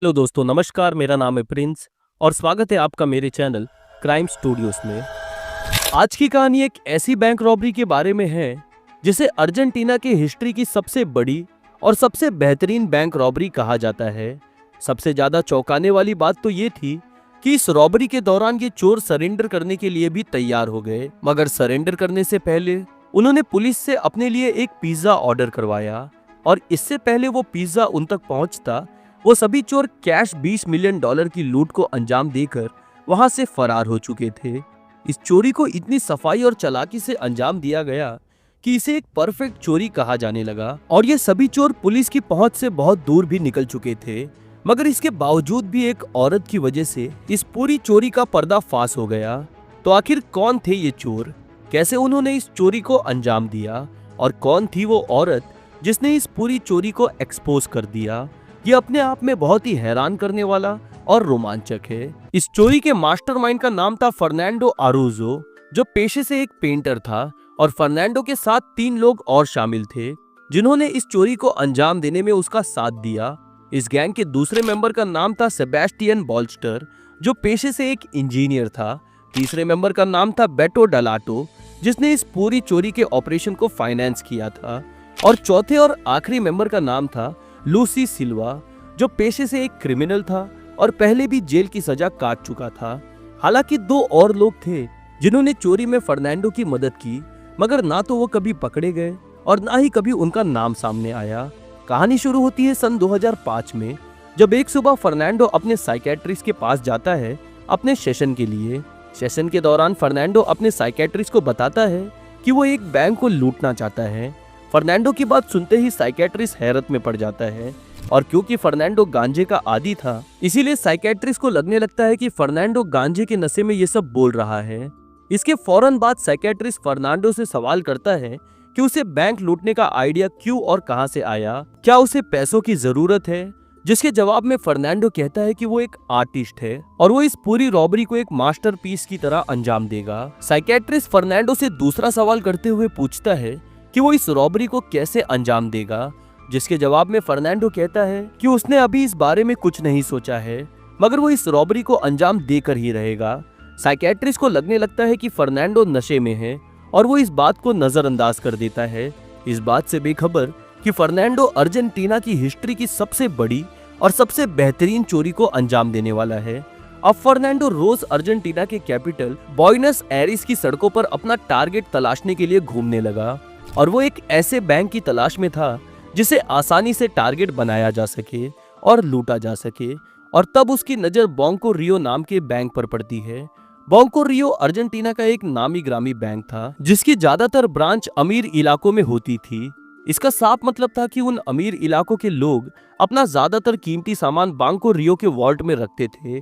Hello दोस्तों, नमस्कार। मेरा नाम है प्रिंस और स्वागत है आपका मेरे चैनल क्राइम स्टूडियोज में। आज की कहानी एक ऐसी बैंक रॉबरी के बारे में है जिसे अर्जेंटीना की हिस्ट्री की सबसे बड़ी और सबसे बेहतरीन बैंक रॉबरी कहा जाता है। सबसे ज्यादा चौंकाने वाली बात तो ये थी कि इस रॉबरी के दौरान ये चोर सरेंडर करने के लिए भी तैयार हो गए, मगर सरेंडर करने से पहले उन्होंने पुलिस से अपने लिए एक पिज्जा ऑर्डर करवाया और इससे पहले वो पिज्जा उन तक पहुंचता वो सभी चोर कैश $20 मिलियन की लूट को अंजाम देकर वहां से फरार हो चुके थे। इस चोरी को इतनी सफाई और चालाकी से अंजाम दिया गया कि इसे एक परफेक्ट चोरी कहा जाने लगा और ये सभी चोर पुलिस की पहुंच से बहुत दूर भी निकल चुके थे। मगर इसके बावजूद भी एक औरत की वजह से इस पूरी चोरी का पर्दाफाश हो गया। तो आखिर कौन थे ये चोर, कैसे उन्होंने इस चोरी को अंजाम दिया और कौन थी वो औरत जिसने इस पूरी चोरी को एक्सपोज कर दिया? ये अपने आप में बहुत ही हैरान करने वाला और रोमांचक है। इस चोरी के मास्टरमाइंड का नाम था फर्नांडो आरोजो, जो पेशे से एक पेंटर था और फर्नांडो के साथ 3 लोग और शामिल थे जिन्होंने इस चोरी को अंजाम देने में उसका साथ दिया। इस गैंग के दूसरे मेंबर का नाम था सेबेस्टियन बॉल्स्टर, जो पेशे से एक इंजीनियर था। तीसरे मेंबर का नाम था बेटो डलाटो, जिसने इस पूरी चोरी के ऑपरेशन को फाइनेंस किया था। और चौथे और आखिरी मेंबर का नाम था लूसी सिल्वा, जो पेशे से एक क्रिमिनल था और पहले भी जेल की सजा काट चुका था। हालांकि 2 और लोग थे जिन्होंने चोरी में फर्नांडो की मदद की, मगर ना तो वो कभी पकड़े गए और ना ही कभी उनका नाम सामने आया। कहानी शुरू होती है सन 2005 में, जब एक सुबह फर्नांडो अपने साइकेट्रिस्ट के पास जाता है अपने सेशन के लिए। सेशन के दौरान फर्नांडो अपने साइकेट्रिस्ट को बताता है कि वो एक बैंक को लूटना चाहता है। फर्नांडो की बात सुनते ही साइकेट्रिस्ट हैरत में पड़ जाता है और क्योंकि फर्नांडो गांजे का आदी था, इसीलिए साइकेट्रिस्ट को लगने लगता है कि फर्नांडो गांजे के नशे में ये सब बोल रहा है। इसके फौरन बाद साइकेट्रिस्ट फर्नांडो से सवाल करता है कि उसे बैंक लूटने का आइडिया क्यों और कहां से आया, क्या उसे पैसों की जरूरत है? जिसके जवाब में फर्नांडो कहता है कि वो एक आर्टिस्ट है और वो इस पूरी रॉबरी को एक मास्टरपीस की तरह अंजाम देगा। साइकेट्रिस्ट फर्नांडो से दूसरा सवाल करते हुए पूछता है कि वो इस रॉबरी को कैसे अंजाम देगा, जिसके जवाब में फर्नांडो कहता है कि उसने अभी इस बारे में कुछ नहीं सोचा है, मगर वो इस रॉबरी को अंजाम देकर ही रहेगा। साइकेट्रिस्ट को लगने लगता है कि फर्नांडो नशे में है और वो इस बात को नजरअंदाज कर देता है, इस बात से बेखबर कि फर्नांडो अर्जेंटीना की हिस्ट्री की सबसे बड़ी और सबसे बेहतरीन चोरी को अंजाम देने वाला है। अब फर्नांडो रोज अर्जेंटीना के कैपिटल बुएनस एयर्स की सड़कों पर अपना टारगेट तलाशने के लिए घूमने लगा और वो एक ऐसे बैंक की तलाश में था जिसे आसानी से टारगेट बनाया जा सके और लूटा जा सके। और तब उसकी नजर बांको रियो नाम के बैंक पर पड़ती है। बांको रियो अर्जेंटीना का एक नामी ग्रामी बैंक था जिसकी ज्यादातर ब्रांच अमीर इलाकों में होती थी। इसका साफ मतलब था कि उन अमीर इलाकों के लोग अपना ज्यादातर कीमती सामान बांको रियो के वॉल्ट में रखते थे,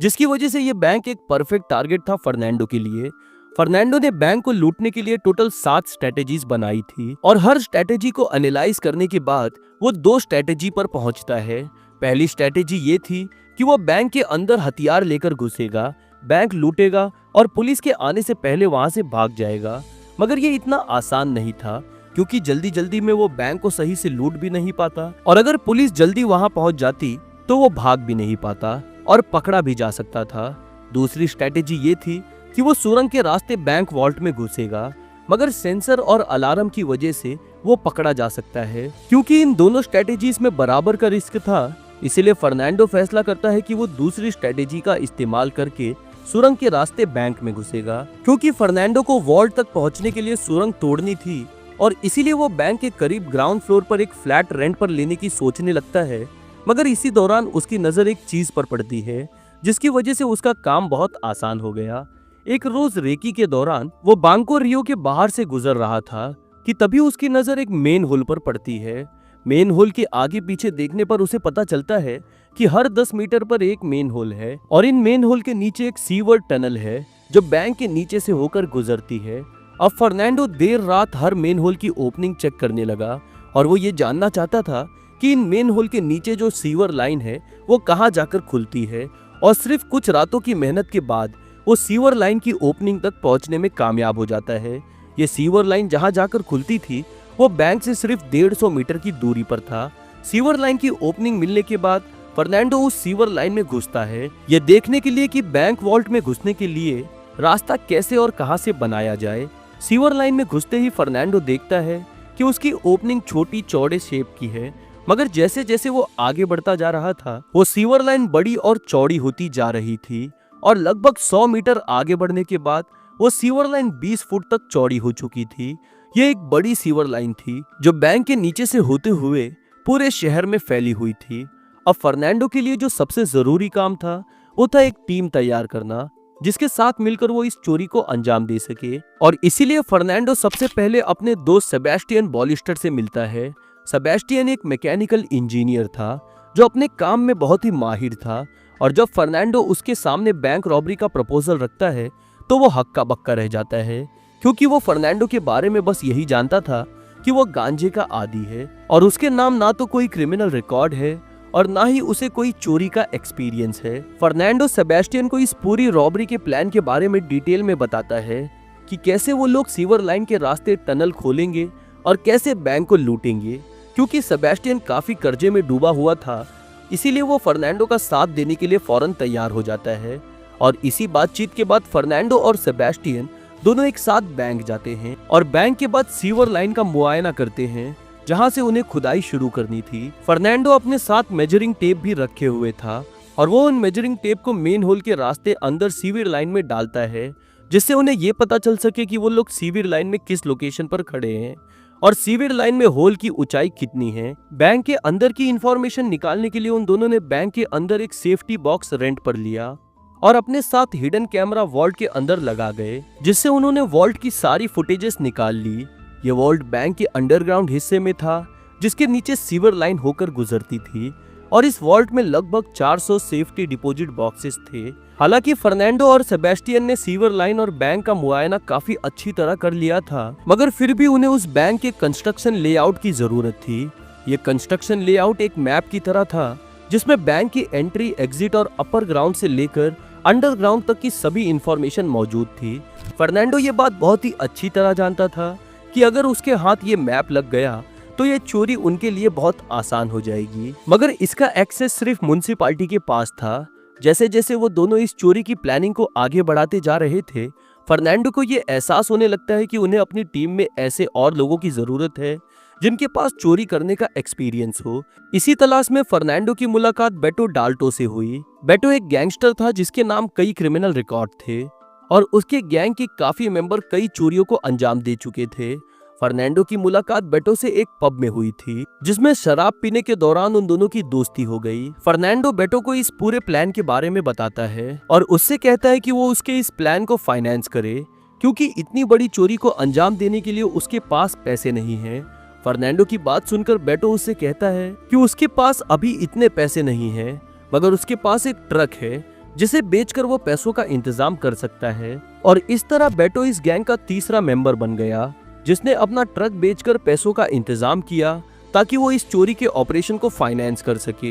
जिसकी वजह से यह बैंक एक परफेक्ट टारगेट था फर्नांडो के लिए। फर्नांडो ने बैंक को लूटने के लिए टोटल 7 स्ट्रेटेजीज बनाई थी और हर स्ट्रेटेजी को एनालाइज करने के बाद वो 2 स्ट्रेटेजी पर पहुंचता है। पहली स्ट्रेटेजी ये थी कि वो बैंक के अंदर हथियार लेकर घुसेगा, बैंक लूटेगा और पुलिस के आने से पहले वहां से भाग जाएगा। मगर ये इतना आसान नहीं था, क्योंकि जल्दी जल्दी में वो बैंक को सही से लूट भी नहीं पाता और अगर पुलिस जल्दी वहां पहुंच जाती तो वो भाग भी नहीं पाता और पकड़ा भी जा सकता था। दूसरी स्ट्रेटेजी ये थी कि वो सुरंग के रास्ते बैंक वॉल्ट में घुसेगा, मगर सेंसर और अलार्म की वजह से वो पकड़ा जा सकता है। क्योंकि इन दोनों स्ट्रेटेजीज में बराबर का रिस्क था, इसीलिए फर्नांडो फैसला करता है कि वो दूसरी स्ट्रेटेजी का इस्तेमाल करके सुरंग के रास्ते बैंक में घुसेगा। क्योंकि फर्नांडो को वॉल्ट तक पहुंचने के लिए सुरंग तोड़नी थी और इसीलिए वो बैंक के करीब ग्राउंड फ्लोर पर एक फ्लैट रेंट पर लेने की सोचने लगता है। मगर इसी दौरान उसकी नजर एक चीज पर पड़ती है जिसकी वजह से उसका काम बहुत आसान हो गया। एक रोज रेकी के दौरान वो बांको रियो के बाहर से गुजर रहा था कि तभी उसकी नजर एक मेन होल पर पड़ती है। मेन होल के आगे पीछे देखने पर उसे पता चलता है कि हर 10 मीटर पर एक मेन होल है और इन मेन होल के नीचे एक सीवर टनल है जो बैंक के नीचे से होकर गुजरती है। अब फर्नांडो देर रात हर मेन होल की ओपनिंग चेक करने लगा और वो ये जानना चाहता था कि इन मेन होल के नीचे जो सीवर लाइन है वो कहाँ जाकर खुलती है। और सिर्फ कुछ रातों की मेहनत के बाद वो सीवर लाइन की ओपनिंग तक पहुंचने में कामयाब हो जाता है। ये सीवर लाइन जहां जाकर खुलती थी वो बैंक से सिर्फ 150 मीटर की दूरी पर था। सीवर लाइन की ओपनिंग मिलने के बाद फर्नांडो उस सीवर लाइन में घुसता है, ये देखने के लिए कि बैंक वॉल्ट में घुसने के लिए रास्ता कैसे और कहां से बनाया जाए। सीवर लाइन में घुसते ही फर्नांडो देखता है कि उसकी ओपनिंग छोटी चौड़े शेप की है, मगर जैसे जैसे वो आगे बढ़ता जा रहा था वो सीवर लाइन बड़ी और चौड़ी होती जा रही थी और लगभग 100 मीटर आगे बढ़ने के बाद वो सीवर लाइन 20 फुट तक चौड़ी हो चुकी थी। ये एक बड़ी सीवर लाइन थी जो बैंक के नीचे से होते हुए पूरे शहर में फैली हुई थी। अब फर्नांडो के लिए जो सबसे जरूरी काम था वो था एक टीम तैयार करना जिसके साथ मिलकर वो इस चोरी को अंजाम दे सके, और इसीलिए फर्नांडो सबसे पहले अपने दोस्त सेबेस्टियन बॉलिस्टर से मिलता है। सेबेस्टियन एक मैकेनिकल इंजीनियर था जो अपने काम में बहुत ही माहिर था, और जब फर्नांडो उसके सामने बैंक रॉबरी का प्रपोजल रखता है तो वो हक्का बक्का रह जाता है, क्योंकि वो फर्नांडो के बारे में बस यही जानता था कि वो गांजे का आदी है और उसके नाम ना तो कोई क्रिमिनल रिकॉर्ड है और ना ही उसे कोई चोरी का एक्सपीरियंस है। फर्नांडो सेबेस्टियन को इस पूरी रॉबरी के प्लान के बारे में डिटेल में बताता है कि कैसे वो लोग सीवर लाइन के रास्ते टनल खोलेंगे और कैसे बैंक को लूटेंगे, क्योंकि सेबेस्टियन काफी कर्जे में डूबा हुआ था, इसीलिए वो फर्नांडो का साथ देने के लिए फौरन तैयार हो जाता है। और इसी बातचीत के बाद फर्नांडो और सेबेस्टियन दोनों एक साथ बैंक जाते हैं और बैंक के बाद सीवर लाइन का मुआयना करते हैं जहां से उन्हें खुदाई शुरू करनी थी। फर्नांडो अपने साथ मेजरिंग टेप भी रखे हुए था और वो उन मेजरिंग टेप को मेन होल के रास्ते अंदर सीवर लाइन में डालता है, जिससे उन्हें ये पता चल सके कि वो लोग सीवर लाइन में किस लोकेशन पर खड़े हैं और सीवर लाइन में होल की ऊंचाई कितनी है। बैंक के अंदर की इंफॉर्मेशन निकालने के लिए उन दोनों ने बैंक के अंदर एक सेफ्टी बॉक्स रेंट पर लिया और अपने साथ हिडन कैमरा वॉल्ट के अंदर लगा गए, जिससे उन्होंने वॉल्ट की सारी फुटेजेस निकाल ली। ये वॉल्ट बैंक के अंडरग्राउंड हिस्से में था जिसके नीचे सीवर लाइन होकर गुजरती थी, और इस वॉल्ट में लगभग 400 सेफ्टी डिपॉजिट बॉक्सेस थे। हालांकि फर्नांडो और सेबेस्टियन ने सीवर लाइन और बैंक का मुआयना काफी अच्छी तरह कर लिया था, मगर फिर भी उन्हें उस बैंक के कंस्ट्रक्शन लेआउट की जरूरत थी। ये कंस्ट्रक्शन लेआउट एक मैप की तरह था जिसमें बैंक की एंट्री, एग्जिट और अपर ग्राउंड से लेकर अंडरग्राउंड तक की सभी इंफॉर्मेशन मौजूद थी। फर्नांडो ये बात बहुत ही अच्छी तरह जानता था कि अगर उसके हाथ ये मैप लग गया तो ये चोरी उनके लिए बहुत आसान हो जाएगी, मगर इसका एक्सेस सिर्फ म्युनिसिपैलिटी के पास था। जैसे जैसे वो दोनों इस चोरी की प्लानिंग को आगे बढ़ाते जा रहे थे, फर्नांडो को ये एहसास होने लगता है कि उन्हें अपनी टीम में ऐसे और लोगों की जरूरत है जिनके पास चोरी करने का एक्सपीरियंस हो। इसी तलाश में फर्नांडो की मुलाकात बेटो डाल्टो से हुई। बेटो एक गैंगस्टर था जिसके नाम कई क्रिमिनल रिकॉर्ड थे और उसके गैंग के काफी मेंबर कई चोरियों को अंजाम दे चुके थे। फर्नांडो की मुलाकात बेटो से एक पब में हुई थी जिसमें शराब पीने के दौरान उन दोनों की दोस्ती हो गई। फर्नांडो बेटो को इस पूरे प्लान के बारे में बताता है और उससे कहता है कि वो उसके इस प्लान को फाइनेंस करे, क्योंकि इतनी बड़ी चोरी को अंजाम देने के लिए उसके पास पैसे नहीं हैं। फर्नांडो की बात सुनकर बेटो उससे कहता है कि उसके पास अभी इतने पैसे नहीं हैं, मगर उसके पास एक ट्रक है जिसे बेचकर वो पैसों का इंतजाम कर सकता है। और इस तरह बेटो इस गैंग का तीसरा मेंबर बन गया जिसने अपना ट्रक बेचकर पैसों का इंतजाम किया ताकि वो इस चोरी के ऑपरेशन को फाइनेंस कर सके।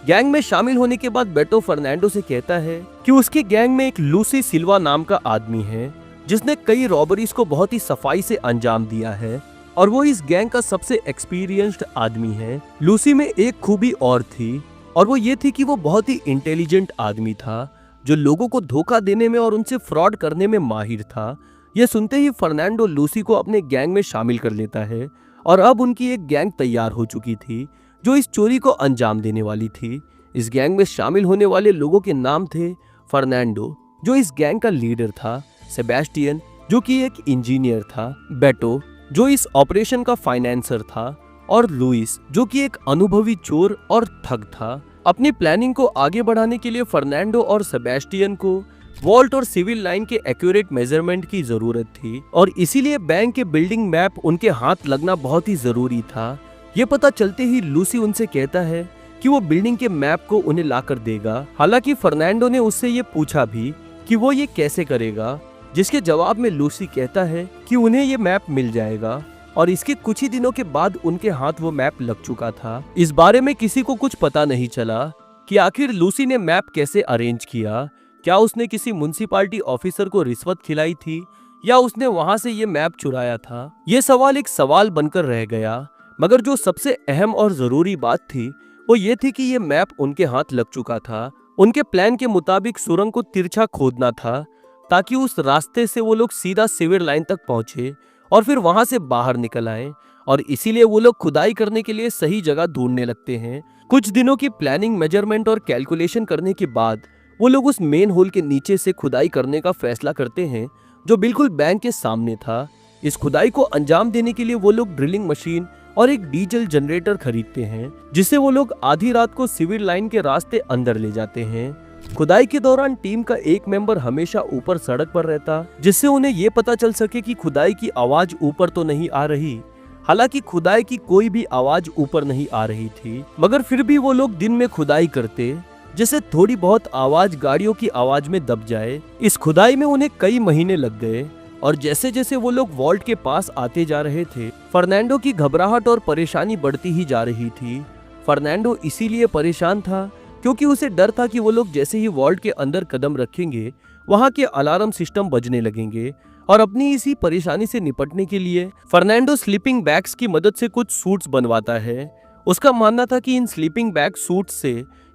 गैंग में शामिल होने के बाद बेटो फर्नांडो से कहता है कि उसके गैंग में एक लूसी सिल्वा नाम का आदमी है जिसने कई रॉबरीज को बहुत ही सफाई से अंजाम दिया है और वो इस गैंग का सबसे एक्सपीरियंस्ड आदमी है। लूसी में एक खूबी और थी और वो ये थी कि वो बहुत ही इंटेलिजेंट आदमी था जो लोगों को धोखा देने में और उनसे फ्रॉड करने में माहिर था। ये सुनते ही फर्नांडो लूसी को अपने गैंग में शामिल कर लेता है और अब उनकी एक गैंग तैयार हो चुकी थी जो इस चोरी को अंजाम देने वाली थी। इस गैंग में शामिल होने वाले लोगों के नाम थे फर्नांडो जो इस गैंग का लीडर था, सेबेस्टियन जो कि एक इंजीनियर था, बेटो जो इस ऑपरेशन का फाइनेंसर था और लुइस जो कि एक अनुभवी चोर और ठग था। अपनी प्लानिंग को आगे बढ़ाने के लिए फर्नांडो और सेबेस्टियन को वॉल्ट और सिविल लाइन के एक्यूरेट मेजरमेंट की जरूरत थी और इसीलिए बैंक के बिल्डिंग मैप उनके हाथ लगना बहुत ही जरूरी था। ये पता चलते ही लूसी उनसे कहता है कि वो बिल्डिंग के मैप को उन्हें लाकर देगा। हालांकि फर्नांडो ने उससे ये पूछा भी कि वो ये कैसे करेगा, जिसके जवाब में लूसी कहता है कि उन्हें ये मैप मिल जाएगा और इसके कुछ ही दिनों के बाद उनके हाथ वो मैप लग चुका था। इस बारे में किसी को कुछ पता नहीं चला कि आखिर लूसी ने मैप कैसे अरेंज किया। क्या उसने किसी म्युनिसिपैलिटी ऑफिसर को रिश्वत खिलाई थी या उसने वहां से ये मैप चुराया था? ये सवाल एक सवाल बनकर रह गया, मगर जो सबसे अहम और जरूरी बात थी वो ये थी कि ये मैप उनके हाथ लग चुका था। उनके प्लान के मुताबिक सुरंग को तिरछा खोदना था ताकि उस रास्ते से वो लोग सीधा सीवर लाइन तक पहुंचे और फिर वहां से बाहर निकल आए। और इसीलिए वो लोग खुदाई करने के लिए सही जगह ढूंढने लगते हैं। कुछ दिनों की प्लानिंग, मेजरमेंट और कैलकुलेशन करने के बाद वो लोग उस मेन होल के नीचे से खुदाई करने का फैसला करते हैं जो बिल्कुल बैंक के सामने था। इस खुदाई को अंजाम देने के लिए वो लोग ड्रिलिंग मशीन और एक डीजल जनरेटर खरीदते हैं जिसे वो लोग आधी रात को सिविल लाइन के रास्ते अंदर ले जाते हैं। खुदाई के दौरान टीम का एक मेंबर हमेशा ऊपर सड़क पर रहता जिससे उन्हें ये पता चल सके कि खुदाई की आवाज ऊपर तो नहीं आ रही। हालांकि खुदाई की कोई भी आवाज ऊपर नहीं आ रही थी, मगर फिर भी वो लोग दिन में खुदाई करते जिससे थोड़ी बहुत आवाज गाड़ियों की आवाज में दब जाए। इस खुदाई में उन्हें कई महीने लग गए और जैसे जैसे वो लोग वॉल्ट के पास आते जा रहे थे, फर्नांडो की घबराहट और परेशानी बढ़ती ही जा रही थी। फर्नांडो इसीलिए परेशान था क्योंकि उसे डर था कि वो लोग जैसे ही वॉल्ट के अंदर कदम रखेंगे वहां के अलार्म सिस्टम बजने लगेंगे। और अपनी इसी परेशानी से निपटने के लिए फर्नांडो स्लीपिंग बैग्स की मदद से कुछ सूट्स बनवाता है। उसका मानना था कि इन स्लीपिंग बैग सूट से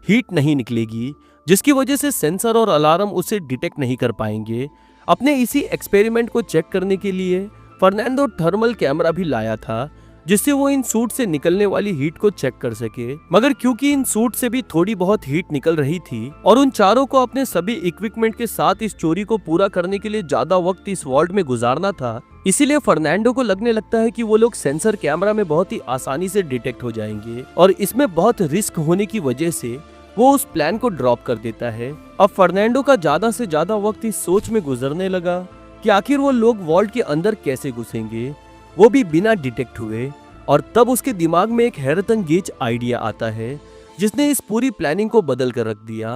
हीट नहीं निकलेगी जिसकी वजह से सेंसर और अलार्म उसे डिटेक्ट नहीं कर पाएंगे। अपने इसी एक्सपेरिमेंट को चेक करने के लिए फर्नांडो थर्मल कैमरा भी लाया था जिससे वो इन सूट से निकलने वाली हीट को चेक कर सके। मगर क्योंकि इन सूट से भी थोड़ी बहुत हीट निकल रही थी और उन चारों को अपने सभी इक्विपमेंट के साथ इस चोरी को पूरा करने के लिए ज्यादा वक्त इस वॉल्ट में गुजारना था, इसीलिए फर्नांडो को लगने लगता है कि वो लोग सेंसर कैमरा में बहुत ही आसानी से डिटेक्ट हो जाएंगे और इसमें बहुत रिस्क होने की वजह से वो उस प्लान को ड्रॉप कर देता है। अब फर्नांडो का ज्यादा से ज्यादा वक्त इस सोच में गुजरने लगा कि आखिर वो लोग वॉल्ट के अंदर कैसे घुसेंगे, वो भी बिना डिटेक्ट हुए। और तब उसके दिमाग में एक हैरतअंगेज आइडिया आता है जिसने इस पूरी प्लानिंग को बदल कर रख दिया।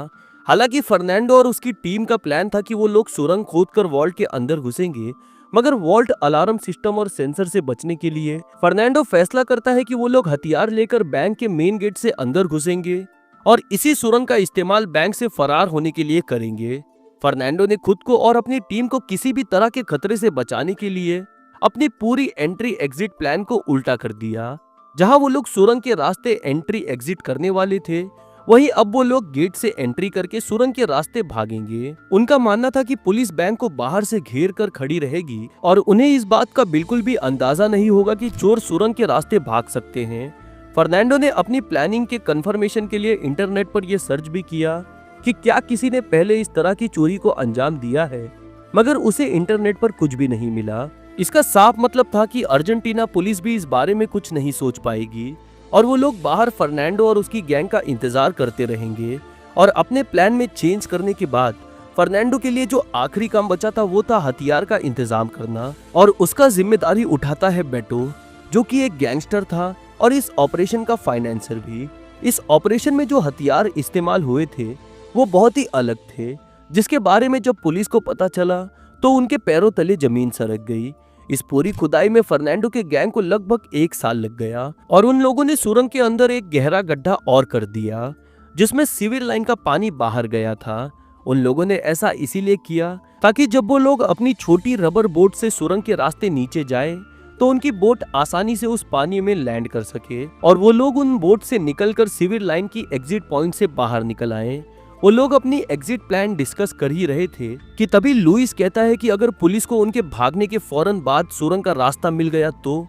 हालांकि फर्नांडो और उसकी टीम का प्लान था कि वो लोग सुरंग खोदकर वॉल्ट के अंदर घुसेंगे, मगर वॉल्ट अलार्म सिस्टम और सेंसर से बचने के लिए फर्नांडो फैसला करता है कि वो लोग हथियार लेकर बैंक के मेन गेट से अंदर घुसेंगे और इसी सुरंग का इस्तेमाल बैंक से फरार होने के लिए करेंगे। फर्नांडो ने खुद को और अपनी टीम को किसी भी तरह के खतरे से बचाने के लिए अपनी पूरी एंट्री एग्जिट प्लान को उल्टा कर दिया। जहां वो लोग सुरंग के रास्ते एंट्री एग्जिट करने वाले थे, वहीं अब वो लोग गेट से एंट्री करके सुरंग के रास्ते भागेंगे। उनका मानना था कि पुलिस बैंक को बाहर से घेर कर खड़ी रहेगी और उन्हें इस बात का बिल्कुल भी अंदाजा नहीं होगा कि चोर सुरंग के रास्ते भाग सकते हैं। फर्नांडो ने अपनी प्लानिंग के कंफर्मेशन के लिए इंटरनेट पर यह सर्च भी किया कि क्या किसी ने पहले इस तरह की चोरी को अंजाम दिया है, मगर उसे इंटरनेट पर कुछ भी नहीं मिला। इसका साफ मतलब था कि अर्जेंटीना पुलिस भी इस बारे में कुछ नहीं सोच पाएगी और वो लोग बाहर फर्नांडो और उसकी गैंग का इंतजार करते रहेंगे। और अपने प्लान में चेंज करने के बाद फर्नांडो के लिए जो आखिरी काम बचा था वो था हथियार का इंतजाम करना, और उसका जिम्मेदारी उठाता है बेटो, जो कि एक गैंगस्टर था और इस ऑपरेशन का फाइनेंसर भी। इस ऑपरेशन में जो हथियार इस्तेमाल हुए थे वो बहुत ही अलग थे, जिसके बारे में जब पुलिस को पता चला तो उनके पैरों तले जमीन सरक गई। इस पूरी खुदाई में फर्नांडो के गैंग को लगभग 1 साल लग गया और उन लोगों ने सुरंग के अंदर एक गहरा गड्ढा और कर दिया जिसमें सीवर लाइन का पानी बाहर गया था। उन लोगों ने ऐसा इसीलिए किया ताकि जब वो लोग अपनी छोटी रबर बोट से सुरंग के रास्ते नीचे जाए तो उनकी बोट आसानी से उस पानी में लैंड कर सके और वो लोग उन बोट से निकलकर सीवर लाइन की एग्जिट पॉइंट से बाहर निकल आए। वो लोग अपनी एग्जिट प्लान डिस्कस कर ही रहे थे कि तभी लुइस कहता है कि अगर पुलिस को उनके भागने के फौरन बाद सुरंग का रास्ता मिल गया तो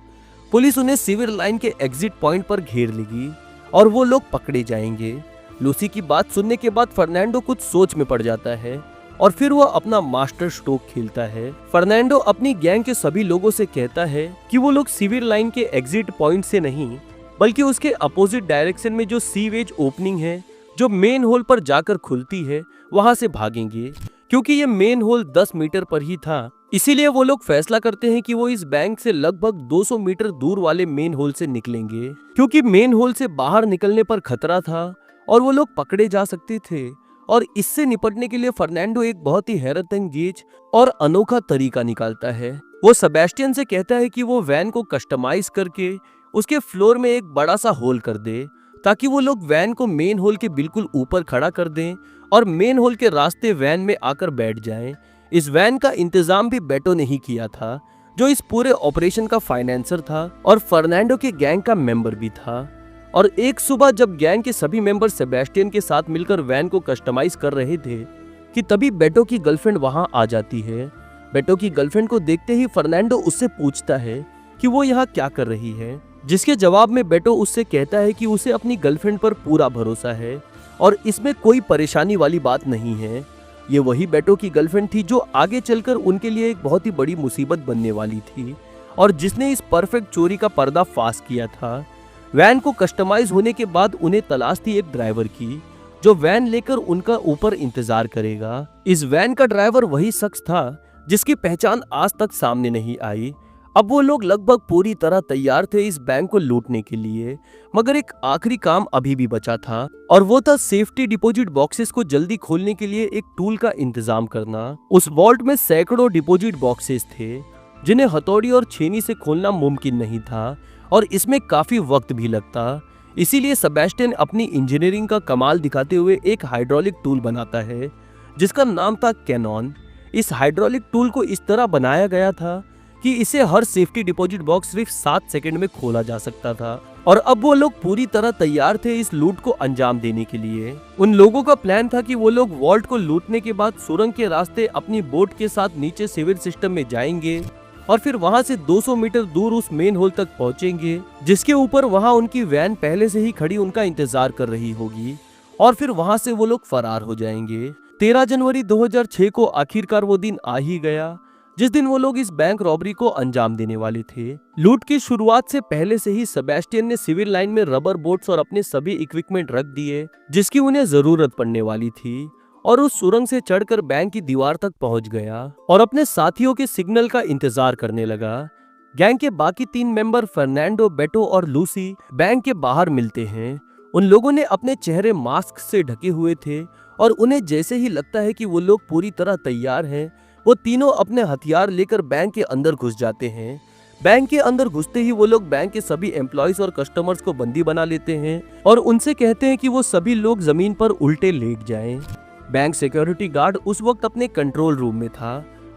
पुलिस उन्हें सीवर लाइन के एग्जिट पॉइंट पर घेर लेगी और वो लोग पकड़े जाएंगे। लूसी की बात सुनने के बाद फर्नांडो कुछ सोच में पड़ जाता है और फिर वो अपना मास्टर स्ट्रोक खेलता है। फर्नांडो अपनी गैंग के सभी लोगों से कहता है कि वो लोग सीवर लाइन के एग्जिट पॉइंट से नहीं बल्कि उसके अपोजिट डायरेक्शन में जो सीवेज ओपनिंग है जो मेन होल पर जाकर खुलती है वहां से भागेंगे। क्योंकि ये मेन होल 10 मीटर पर ही था, इसीलिए वो लोग फैसला करते हैं कि वो इस बैंक से लगभग 200 मीटर दूर वाले मेन होल से निकलेंगे, क्योंकि मेन होल से बाहर निकलने पर खतरा था और वो लोग पकड़े जा सकते थे। और इससे निपटने के लिए फर्नांडो एक बहुत ही हैरतअंगेज और अनोखा तरीका निकालता है। वो सेबेस्टियन से कहता है कि वो वैन को कस्टमाइज करके उसके फ्लोर में एक बड़ा सा होल कर दे ताकि वो लोग वैन को मेन होल के बिल्कुल ऊपर खड़ा कर दें और मेन होल के रास्ते वैन में आकर बैठ जाएं। इस वैन का इंतजाम भी बेटो ने ही किया था, जो इस पूरे ऑपरेशन का फाइनेंसर था और फर्नांडो के गैंग का मेंबर भी था। और एक सुबह जब गैंग के सभी मेंबर सेबेस्टियन के साथ मिलकर वैन को कस्टमाइज कर रहे थे कि तभी बेटो की गर्लफ्रेंड वहां आ जाती है। बेटो की गर्लफ्रेंड को देखते ही फर्नांडो उससे पूछता है कि वो यहाँ क्या कर रही है, जिसके जवाब में बेटो उससे कहता है कि उसे अपनी गर्लफ्रेंड पर पूरा भरोसा है और इसमें कोई परेशानी वाली बात नहीं है। ये वही बेटो की गर्लफ्रेंड थी जो आगे चलकर उनके लिए एक बहुत ही बड़ी मुसीबत बनने वाली थी और जिसने इस परफेक्ट चोरी का पर्दाफाश किया था। वैन को कस्टमाइज होने के बाद उन्हें तलाश थी एक ड्राइवर की जो वैन लेकर उनका ऊपर इंतजार करेगा। इस वैन का ड्राइवर वही शख्स था जिसकी पहचान आज तक सामने नहीं आई। अब वो लोग लगभग पूरी तरह तैयार थे इस बैंक को लूटने के लिए, मगर एक आखिरी काम अभी भी बचा था और वो था सेफ्टी डिपॉजिट बॉक्सेस को जल्दी खोलने के लिए एक टूल का इंतजाम करना। उस वॉल्ट में सैकड़ों डिपॉजिट बॉक्सेस थे जिन्हें हथौड़ी और छेनी से खोलना मुमकिन नहीं था और इसमें काफी वक्त भी लगता। इसीलिए सेबेस्टियन अपनी इंजीनियरिंग का कमाल दिखाते हुए एक हाइड्रोलिक टूल बनाता है जिसका नाम था कैनॉन। इस हाइड्रोलिक टूल को इस तरह बनाया गया था कि इसे हर सेफ्टी डिपॉजिट बॉक्स सिर्फ 7 सेकंड में खोला जा सकता था और अब वो लोग पूरी तरह तैयार थे इस लूट को अंजाम देने के लिए। उन लोगों का प्लान था कि वो लोग वॉल्ट को लूटने के बाद सुरंग के रास्ते अपनी बोट के साथ नीचे सीवेज सिस्टम में जाएंगे और फिर वहां से 200 मीटर दूर उस मेन होल तक पहुंचेंगे जिसके ऊपर वहां उनकी वैन पहले से ही खड़ी उनका इंतजार कर रही होगी और फिर वहां से वो लोग फरार हो जाएंगे। 13 जनवरी 2006 को आखिरकार वो दिन आ ही गया जिस दिन वो लोग इस बैंक रॉबरी को अंजाम देने वाले थे। लूट की शुरुआत से पहले से ही सेबेस्टियन ने सिविल लाइन में रबर बोट्स और अपने सभी इक्विपमेंट रख दिए जिसकी उन्हें जरूरत पड़ने वाली थी और उस सुरंग से चढ़कर बैंक की दीवार तक पहुंच गया और अपने साथियों के सिग्नल का इंतजार करने लगा। गैंग के बाकी 3 मेंबर फर्नांडो, बेटो और लूसी बैंक के बाहर मिलते हैं। उन लोगों ने अपने चेहरे मास्क से ढके हुए थे और उन्हें जैसे ही लगता है कि वो लोग पूरी तरह तैयार हैं, वो तीनों अपने हथियार लेकर बैंक के अंदर घुस जाते हैं। बैंक के अंदर घुसते ही वो लोग बैंक के सभी एम्प्लॉयज और कस्टमर्स को बंदी बना लेते हैं और उनसे कहते हैं कि वो सभी लोग जमीन पर उल्टे लेट जाएं। बैंक सिक्योरिटी गार्ड उस वक्त अपने कंट्रोल रूम में था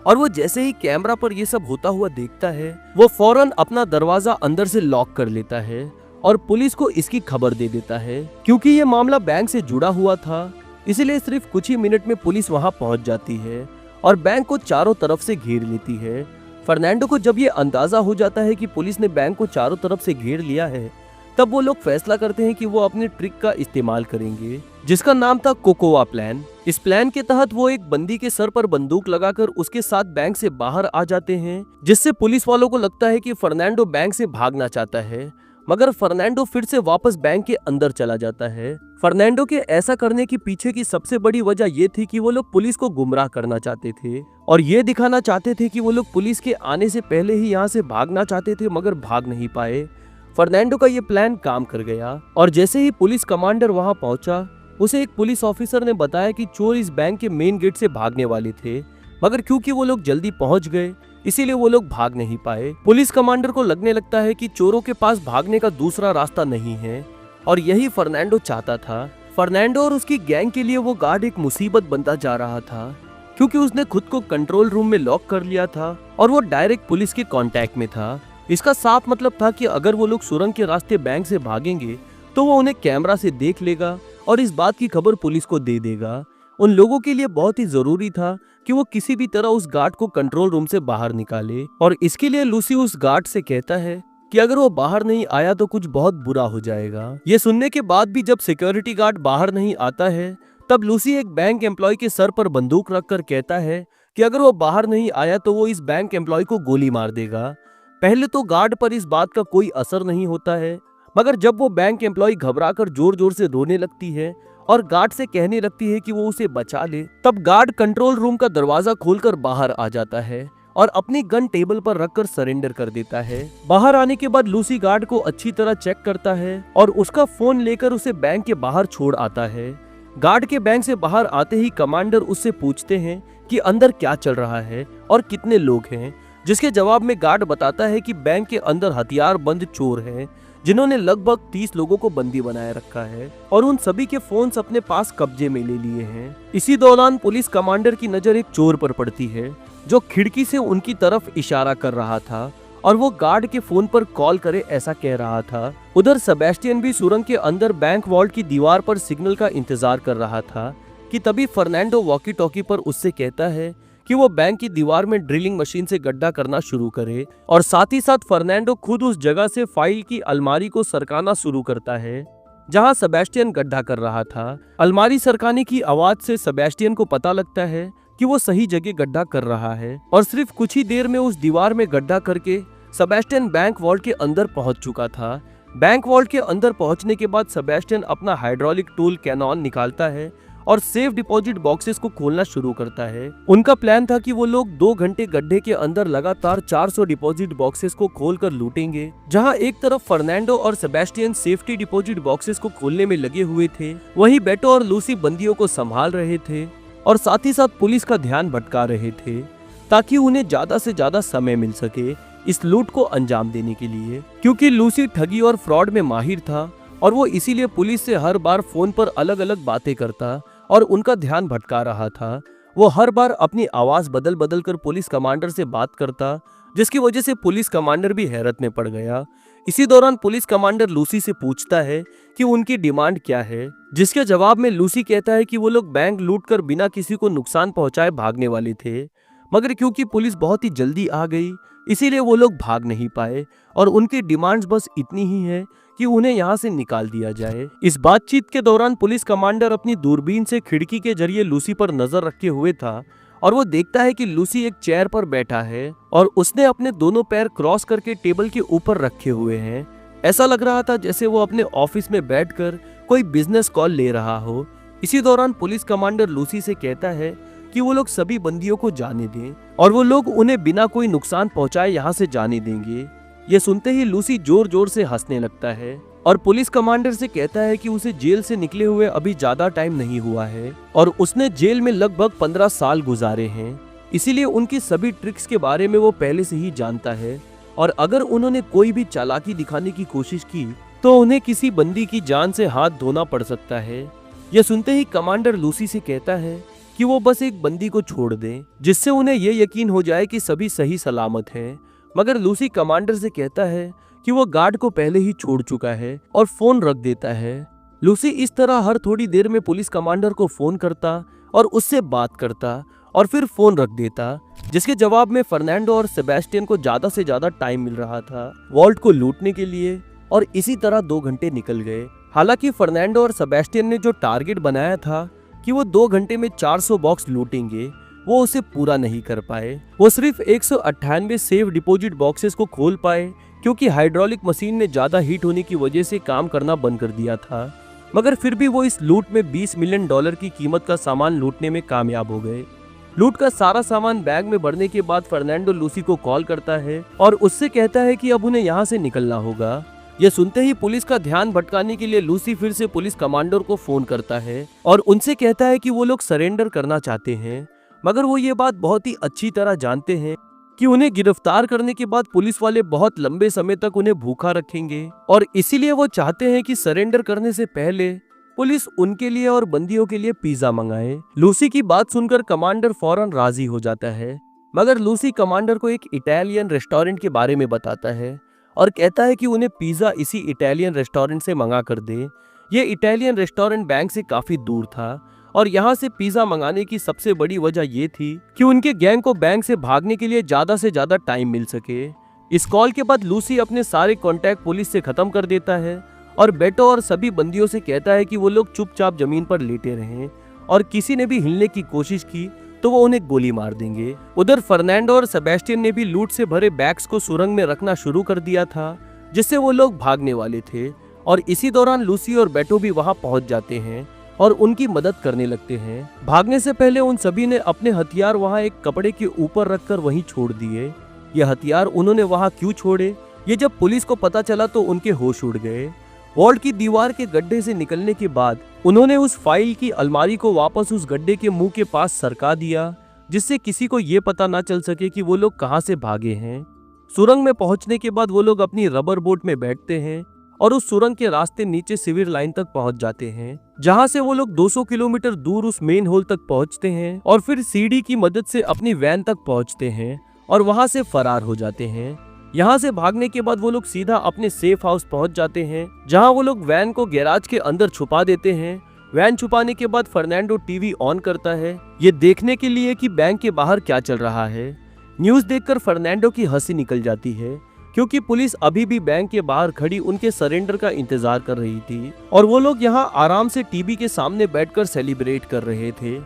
और वो जैसे ही कैमरा पर ये सब होता हुआ देखता है वो फौरन अपना दरवाजा अंदर से लॉक कर लेता है और पुलिस को इसकी खबर दे देता है। क्योंकि ये मामला बैंक से जुड़ा हुआ था इसलिए सिर्फ कुछ ही मिनट में पुलिस वहां पहुंच जाती है और बैंक को चारों तरफ से घेर लेती है। फर्नांडो को जब ये अंदाजा हो जाता है कि पुलिस ने बैंक को चारों तरफ से घेर लिया है तब वो लोग फैसला करते हैं कि वो अपने ट्रिक का इस्तेमाल करेंगे जिसका नाम था कोकोआ प्लान। इस प्लान के तहत वो एक बंदी के सर पर बंदूक लगाकर उसके साथ बैंक से बाहर आ जाते हैं जिससे पुलिस वालों को लगता है कि फर्नांडो बैंक से भागना चाहता है, मगर फर्नांडो फिर से वापस बैंक के अंदर चला जाता है। फर्नांडो के ऐसा करने की पीछे की सबसे बड़ी वजह ये थी कि वो लोग पुलिस को गुमराह करना चाहते थे और ये दिखाना चाहते थे कि वो लोग पुलिस के आने से पहले ही यहाँ से भागना चाहते थे मगर भाग नहीं पाए। फर्नांडो का ये प्लान काम कर गया और जैसे ही पुलिस कमांडर वहां पहुंचा उसे एक पुलिस ऑफिसर ने बताया कि चोर इस बैंक के मेन गेट से भागने वाले थे, मगर क्योंकि वो लोग जल्दी पहुंच गए इसीलिए वो लोग भाग नहीं पाए। पुलिस कमांडर को लगने लगता है कि चोरों के पास भागने का दूसरा रास्ता नहीं है और यही फर्नांडो चाहता था। फर्नांडो और उसकी गैंग के लिए वो गार्ड एक मुसीबत बनता जा रहा था क्योंकि उसने खुद को कंट्रोल रूम में लॉक कर लिया था और वो डायरेक्ट पुलिस के कांटेक्ट में था। इसका साफ मतलब था कि अगर वो लोग सुरंग के रास्ते बैंक से भागेंगे तो वो उन्हें कैमरा से देख लेगा और इस बात की खबर पुलिस को दे देगा। उन लोगों के लिए बहुत ही जरूरी था कि वो किसी भी तरह उस गार्ड को कंट्रोल रूम से बाहर निकाले और इसके लिए लूसी उस गार्ड से कहता है कि अगर वो बाहर नहीं आया तो कुछ बहुत बुरा हो जाएगा। ये सुनने के बाद भी जब सिक्योरिटी गार्ड बाहर नहीं आता है तब लूसी एक बैंक एम्प्लॉय के सर पर बंदूक रखकर कहता है कि अगर वो बाहर नहीं आया तो वो इस बैंक एम्प्लॉय को गोली मार देगा। पहले तो गार्ड पर इस बात का कोई असर नहीं होता है, मगर जब वो बैंक एम्प्लॉय घबराकर जोर जोर से रोने लगती है और गार्ड से कहने लगती है कि वो उसे बचा ले, तब गार्ड कंट्रोल रूम का दरवाजा खोलकर बाहर आ जाता है और अपनी गन टेबल पर रखकर सरेंडर कर देता है। बाहर आने के बाद लूसी गार्ड को अच्छी तरह चेक करता है और उसका फोन लेकर उसे बैंक के बाहर छोड़ आता है। गार्ड के बैंक से बाहर आते ही कमांडर उससे पूछते हैं कि अंदर क्या चल रहा है और कितने लोग हैं, जिसके जवाब में गार्ड बताता है कि बैंक के अंदर हथियार बंद चोर हैं जिन्होंने लगभग 30 लोगों को बंदी बनाए रखा है और उन सभी के फोन्स अपने पास कब्जे में ले लिए हैं। इसी दौरान पुलिस कमांडर की नजर एक चोर पर पड़ती है जो खिड़की से उनकी तरफ इशारा कर रहा था और वो गार्ड के फोन पर कॉल करे ऐसा कह रहा था। उधर सेबेस्टियन भी सुरंग के अंदर बैंक वॉल्ट की दीवार पर सिग्नल का इंतजार कर रहा था कि तभी फर्नांडो वॉकी टॉकी पर उससे कहता है कि वो बैंक की दीवार में ड्रिलिंग मशीन से गड्ढा करना शुरू करे और साथ ही साथ फर्नांडो खुद उस जगह से फाइल की अलमारी को सरकाना शुरू करता है जहां सेबेस्टियन गड्ढा कर रहा था। अलमारी सरकाने की आवाज से सेबेस्टियन को पता लगता है कि वो सही जगह गड्ढा कर रहा है और सिर्फ कुछ ही देर में उस दीवार में गड्ढा करके सेबेस्टियन बैंक वॉल्ट के अंदर पहुंच चुका था। बैंक वॉल्ट के अंदर पहुंचने के बाद सेबेस्टियन अपना हाइड्रोलिक टूल कैनॉन निकालता है और सेफ डिपॉजिट बॉक्सेस को खोलना शुरू करता है। उनका प्लान था कि वो लोग 2 घंटे गड्ढे के अंदर लगातार 400 डिपॉजिट बॉक्सेस को खोलकर लूटेंगे। जहां एक तरफ फर्नांडो और सेबेस्टियन सेफ्टी डिपॉजिट बॉक्सेस को खोलने में लगे हुए थे, वहीं बेटो और लूसी बंदियों को संभाल रहे थे और साथ ही साथ पुलिस का ध्यान भटका रहे थे ताकि उन्हें ज्यादा से ज्यादा समय मिल सके इस लूट को अंजाम देने के लिए। क्योंकि लूसी ठगी और फ्रॉड में माहिर था और वो इसीलिए पुलिस से हर बार फोन पर अलग अलग बातें करता और उनका ध्यान भटका रहा था। वो हर बार अपनी आवाज बदल बदल कर पुलिस कमांडर से बात करता, जिसकी वजह से पुलिस कमांडर भी हैरत में पड़ गया। इसी दौरान पुलिस कमांडर लूसी से पूछता है कि उनकी डिमांड क्या है, जिसके जवाब में लूसी कहता है कि वो लोग बैंक लूट कर बिना किसी को नुकसान पहुंचाए भागने वाले थे, मगर क्योंकि पुलिस बहुत ही जल्दी आ गई इसीलिए वो लोग भाग नहीं पाए और उनकी डिमांड्स बस इतनी ही है कि उन्हें यहाँ से निकाल दिया जाए। इस बातचीत के दौरान पुलिस कमांडर अपनी दूरबीन से खिड़की के जरिए लूसी पर नजर रखे हुए था और वो देखता है कि लूसी एक चेयर पर बैठा है और उसने अपने दोनों पैर क्रॉस करके टेबल के ऊपर रखे हुए हैं। ऐसा लग रहा था जैसे वो अपने ऑफिस में बैठकर कोई बिजनेस कॉल ले रहा हो। इसी दौरान पुलिस कमांडर लूसी से कहता है कि वो लोग सभी बंदियों को जाने दें और वो लोग उन्हें बिना कोई नुकसान पहुंचाए यहाँ से जाने देंगे। ये सुनते ही लूसी जोर जोर से हंसने लगता है और पुलिस कमांडर से कहता है कि उसे जेल से निकले हुए अभी ज्यादा टाइम नहीं हुआ है और उसने जेल में लगभग 15 साल गुजारे हैं, इसीलिए उनकी सभी ट्रिक्स के बारे में वो पहले से ही जानता है और अगर उन्होंने कोई भी चालाकी दिखाने की कोशिश की तो उन्हें किसी बंदी की जान से हाथ धोना पड़ सकता है। यह सुनते ही कमांडर लूसी से कहता है कि वो बस एक बंदी को छोड़ दें जिससे उन्हें ये यकीन हो जाए कि सभी सही सलामत हैं। मगर लूसी कमांडर से कहता है कि वो गार्ड को पहले ही छोड़ चुका है और फोन रख देता है। लूसी इस तरह हर थोड़ी देर में पुलिस कमांडर को फोन करता और उससे बात करता और फिर फोन रख देता, जिसके जवाब में फर्नांडो और सेबेस्टियन को ज्यादा से ज्यादा टाइम मिल रहा था वॉल्ट को लूटने के लिए और इसी तरह 2 घंटे निकल गए। हालांकि फर्नांडो और सेबेस्टियन ने जो टारगेट बनाया था कि वो 2 घंटे में 400 बॉक्स लूटेंगे, वो उसे पूरा नहीं कर पाए। वो सिर्फ 198 सेफ डिपॉजिट बॉक्सेस को खोल पाए क्योंकि हाइड्रोलिक मशीन ने ज्यादा हीट होने की वजह से काम करना बंद कर दिया था। मगर फिर भी वो इस लूट में $20 मिलियन की कीमत का सामान लूटने में कामयाब हो गए। लूट का सारा सामान बैग में भरने के बाद फर्नांडो लूसी को कॉल करता है और उससे कहता है कि अब उन्हें यहाँ से निकलना होगा। यह सुनते ही पुलिस का ध्यान भटकाने के लिए लूसी फिर से पुलिस कमांडर को फोन करता है और उनसे कहता है कि वो लोग सरेंडर करना चाहते हैं, मगर वो ये बात बहुत ही अच्छी तरह जानते हैं कि उन्हें गिरफ्तार करने के बाद पुलिस वाले बहुत लंबे समय तक उन्हें भूखा रखेंगे और इसीलिए वो चाहते हैं कि सरेंडर करने से पहले पुलिस उनके लिए और बंदियों के लिए पिज्जा मंगाए। लूसी की बात सुनकर कमांडर फौरन राजी हो जाता है, मगर लूसी कमांडर को एक इटालियन रेस्टोरेंट के बारे में बताता है और कहता है कि उन्हें पिज्जा इसी इटालियन रेस्टोरेंट से मंगा कर दे। ये इटालियन रेस्टोरेंट बैंक से काफी दूर था और यहाँ से पिज्जा मंगाने की सबसे बड़ी वजह ये थी कि उनके गैंग को बैंक से भागने के लिए ज्यादा से ज्यादा टाइम मिल सके। इस कॉल के बाद लूसी अपने सारे कॉन्टैक्ट पुलिस से खत्म कर देता है और बेटो और सभी बंदियों से कहता है कि वो लोग चुपचाप जमीन पर लेटे रहें और किसी ने भी हिलने की कोशिश की तो वो उन्हें गोली मार देंगे। उधर फर्नांडो और सेबेस्टियन ने भी लूट से भरे बैग्स को सुरंग में रखना शुरू कर दिया था, जिससे वो लोग भागने वाले थे और इसी दौरान लूसी और बेटो भी वहां पहुंच जाते हैं और उनकी मदद करने लगते हैं। भागने से पहले उन सभी ने अपने हथियार वहां एक कपड़े के ऊपर रखकर वहीं छोड़ दिए। ये हथियार उन्होंने वहां क्यों छोड़े, ये जब पुलिस को पता चला तो उनके होश उड़ गए। वॉल्ट की दीवार के गड्ढे से निकलने के बाद उन्होंने उस फाइल की अलमारी को वापस उस गड्ढे के मुंह के पास सरका दिया, जिससे किसी को ये पता ना चल सके कि वो लोग कहां से भागे हैं। सुरंग में पहुंचने के बाद वो लोग अपनी रबर बोट में बैठते हैं और उस सुरंग के रास्ते नीचे सिविल लाइन तक पहुंच जाते हैं, जहां से वो लोग 200 किलोमीटर दूर उस मेन होल तक पहुंचते हैं और फिर सीढ़ी की मदद से अपनी वैन तक पहुंचते हैं और वहां से फरार हो जाते हैं। यहाँ से भागने के बाद वो लोग सीधा अपने सेफ हाउस पहुंच जाते हैं, जहाँ वो लोग वैन को गैराज के अंदर छुपा देते हैं। वैन छुपाने के बाद फर्नांडो टीवी ऑन करता है, ये देखने के लिए कि बैंक के बाहर क्या चल रहा है। न्यूज देखकर फर्नांडो की हंसी निकल जाती है, क्योंकि पुलिस अभी भी बैंक के बाहर खड़ी उनके सरेंडर का इंतजार कर रही थी और वो लोग यहाँ आराम से टीवी के सामने बैठकर सेलिब्रेट कर रहे थे।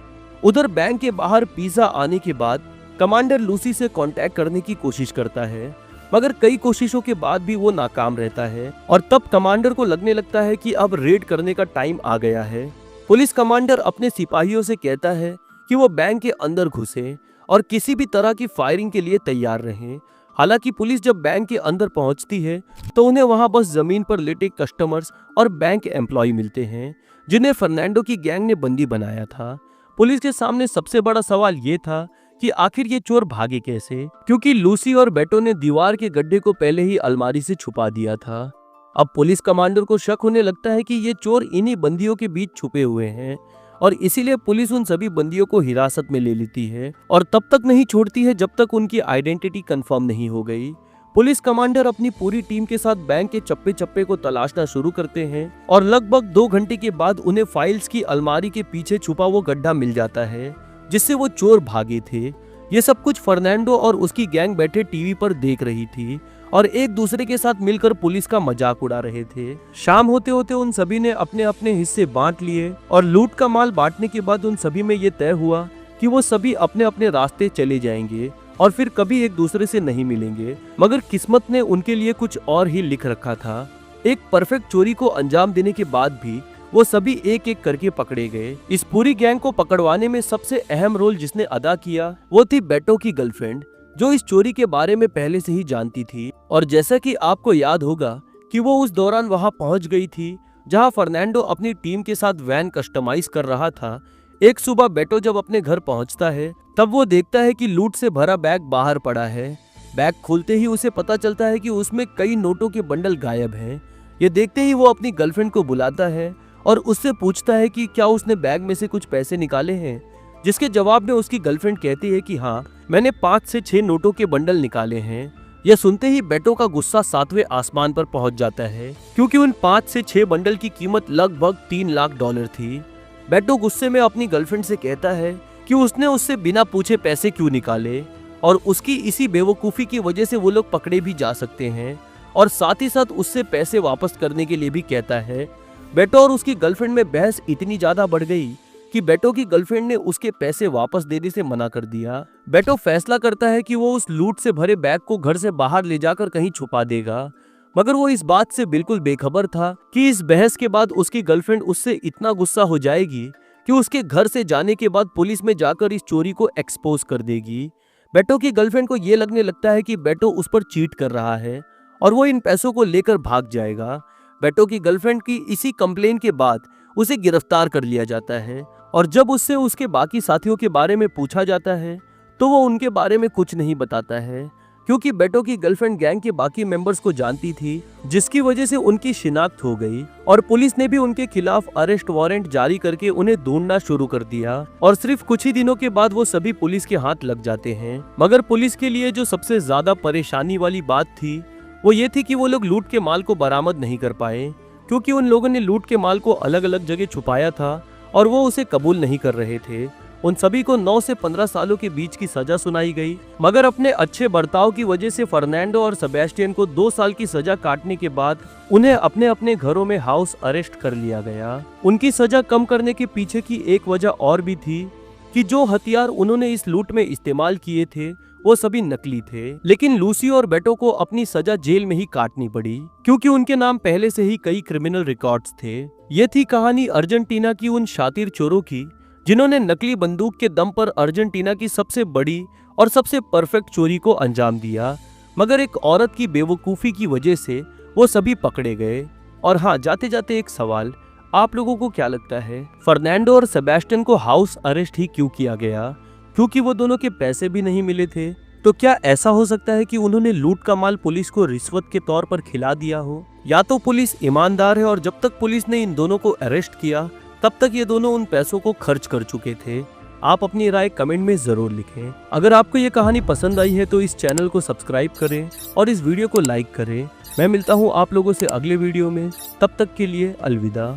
उधर बैंक के बाहर पिज्जा आने के बाद कमांडर लूसी से कांटेक्ट करने की कोशिश करता है, मगर कई कोशिशों के बाद भी वो नाकाम रहता है और तब कमांडर को लगने लगता है कि अब रेड करने का टाइम आ गया है। पुलिस कमांडर अपने सिपाहियों से कहता है कि वो बैंक के अंदर घुसे और किसी भी तरह की फायरिंग के लिए तैयार रहें। हालांकि पुलिस जब बैंक के अंदर पहुंचती है तो उन्हें वहां बस जमीन पर लेटे कस्टमर्स और बैंक एम्प्लॉय मिलते हैं, जिन्हें फर्नांडो की गैंग ने बंदी बनाया था। पुलिस के सामने सबसे बड़ा सवाल ये था कि आखिर ये चोर भागे कैसे, क्योंकि लूसी और बेटो ने दीवार के गड्ढे को पहले ही अलमारी से छुपा दिया था। अब पुलिस कमांडर को शक होने लगता है कि ये चोर इन्हीं बंदियों के बीच छुपे हुए हैं और इसीलिए पुलिस उन सभी बंदियों को हिरासत में ले लेती है और तब तक नहीं छोड़ती है जब तक उनकी आइडेंटिटी कंफर्म नहीं हो गई। पुलिस कमांडर अपनी पूरी टीम के साथ बैंक के चप्पे चप्पे को तलाशना शुरू करते हैं और लगभग 2 घंटे के बाद उन्हें फाइल्स की अलमारी के पीछे छुपा वो गड्ढा मिल जाता है जिससे वो चोर भागे थे। ये सब कुछ फर्नांडो और उसकी गैंग बैठे टीवी पर देख रही थी और एक दूसरे के साथ मिलकर पुलिस का मजाक उड़ा रहे थे। शाम होते होते उन सभी ने अपने अपने हिस्से बांट लिए और लूट का माल बांटने के बाद उन सभी में ये तय हुआ कि वो सभी अपने अपने रास्ते चले जाएंगे और फिर कभी एक दूसरे से नहीं मिलेंगे। मगर किस्मत ने उनके लिए कुछ और ही लिख रखा था। एक परफेक्ट चोरी को अंजाम देने के बाद भी वो सभी एक एक करके पकड़े गए। इस पूरी गैंग को पकड़वाने में सबसे अहम रोल जिसने अदा किया वो थी बेटो की गर्लफ्रेंड, जो इस चोरी के बारे में पहले से ही जानती थी। और जैसा कि आपको याद होगा कि वो उस दौरान वहां पहुंच गई थी जहां फर्नांडो अपनी टीम के साथ वैन कस्टमाइज कर रहा था। एक सुबह बेटो जब अपने घर पहुंचता है तब वो देखता है कि लूट से भरा बैग बाहर पड़ा है। बैग खोलते ही उसे पता चलता है कि उसमें कई नोटों के बंडल गायब हैं। ये देखते ही वो अपनी गर्लफ्रेंड को बुलाता है और उससे पूछता है कि क्या उसने बैग में से कुछ पैसे निकाले हैं, जिसके जवाब में उसकी गर्लफ्रेंड कहती है कि हाँ, मैंने 5 से 6 नोटों के बंडल निकाले हैं। यह सुनते ही बेटो का गुस्सा 7वें आसमान पर पहुंच जाता है, क्योंकि उन 5 से 6 बंडल की कीमत लगभग $3 लाख थी। बेटो गुस्से में अपनी गर्लफ्रेंड से कहता है कि उसने उससे बिना पूछे पैसे क्यों निकाले और उसकी इसी बेवकूफ़ी की वजह से वो लोग पकड़े भी जा सकते हैं, और साथ ही साथ उससे पैसे वापस करने के लिए भी कहता है। बेटो और उसकी गर्लफ्रेंड में बहस इतनी ज्यादा बढ़ गई कि बेटो की गर्लफ्रेंड ने उसके पैसे वापस देने से मना कर दिया। बेटो फैसला करता है कि वो उस लूट से भरे बैग को घर से बाहर ले जाकर कहीं छुपा देगा, मगर वो इस बात से बिल्कुल बेखबर था कि इस बहस के बाद उसकी गर्लफ्रेंड उससे इतना गुस्सा हो जाएगी कि उसके घर से जाने के बाद पुलिस में जाकर इस चोरी को एक्सपोज कर देगी। बेटो की गर्लफ्रेंड को ये लगने लगता है कि बेटो उस पर चीट कर रहा है और वो इन पैसों को लेकर भाग जाएगा। बेटो की गर्लफ्रेंड की इसी कंप्लेन के बाद उसे गिरफ्तार कर लिया जाता है और जब उससे उसके बाकी साथियों के बारे में पूछा जाता है तो वो उनके बारे में कुछ नहीं बताता है, क्योंकि बेटो की गर्लफ्रेंड गैंग के बाकी मेंबर्स को जानती थी, जिसकी वजह से उनकी शिनाख्त हो गई और पुलिस ने भी उनके खिलाफ अरेस्ट वारंट जारी करके उन्हें ढूंढना शुरू कर दिया। और सिर्फ कुछ ही दिनों के बाद वो सभी पुलिस के हाथ लग जाते हैं। मगर पुलिस के लिए जो सबसे ज्यादा परेशानी वाली बात थी वो ये थी कि वो लोग लूट के माल को बरामद नहीं कर पाए, क्योंकि उन लोगों ने लूट के माल को अलग अलग जगह छुपाया था और वो उसे कबूल नहीं कर रहे थे। उन सभी को 9 से 15 सालों के बीच की सजा सुनाई गई, मगर अपने अच्छे बर्ताव की वजह से फर्नांडो और सेबेस्टियन को 2 साल की सजा काटने के बाद उन्हें अपने अपने घरों में हाउस अरेस्ट कर लिया गया। उनकी सजा कम करने के पीछे की एक वजह और भी थी कि जो हथियार उन्होंने इस लूट में इस्तेमाल किए थे वो सभी नकली थे। लेकिन लूसी और बेटो को अपनी सजा जेल में ही काटनी पड़ी, क्योंकि उनके नाम पहले से ही कई क्रिमिनल रिकॉर्ड्स थे। ये थी कहानी अर्जेंटीना की उन शातिर चोरों की जिन्होंने नकली बंदूक के दम पर अर्जेंटीना की सबसे बड़ी और सबसे परफेक्ट चोरी को अंजाम दिया, मगर एक औरत की बेवकूफ़ी की वजह से वो सभी पकड़े गए। और हाँ, जाते जाते एक सवाल, आप लोगों को क्या लगता है फर्नांडो और सेबेस्टियन को हाउस अरेस्ट ही क्यों किया गया? क्योंकि वो दोनों के पैसे भी नहीं मिले थे? तो क्या ऐसा हो सकता है कि उन्होंने लूट का माल पुलिस को रिश्वत के तौर पर खिला दिया हो? या तो पुलिस ईमानदार है और जब तक पुलिस ने इन दोनों को अरेस्ट किया तब तक ये दोनों उन पैसों को खर्च कर चुके थे, आप अपनी राय कमेंट में जरूर लिखें। अगर आपको ये कहानी पसंद आई है तो इस चैनल को सब्सक्राइब करें और इस वीडियो को लाइक करें। मैं मिलता हूँ आप लोगों से अगले वीडियो में, तब तक के लिए अलविदा।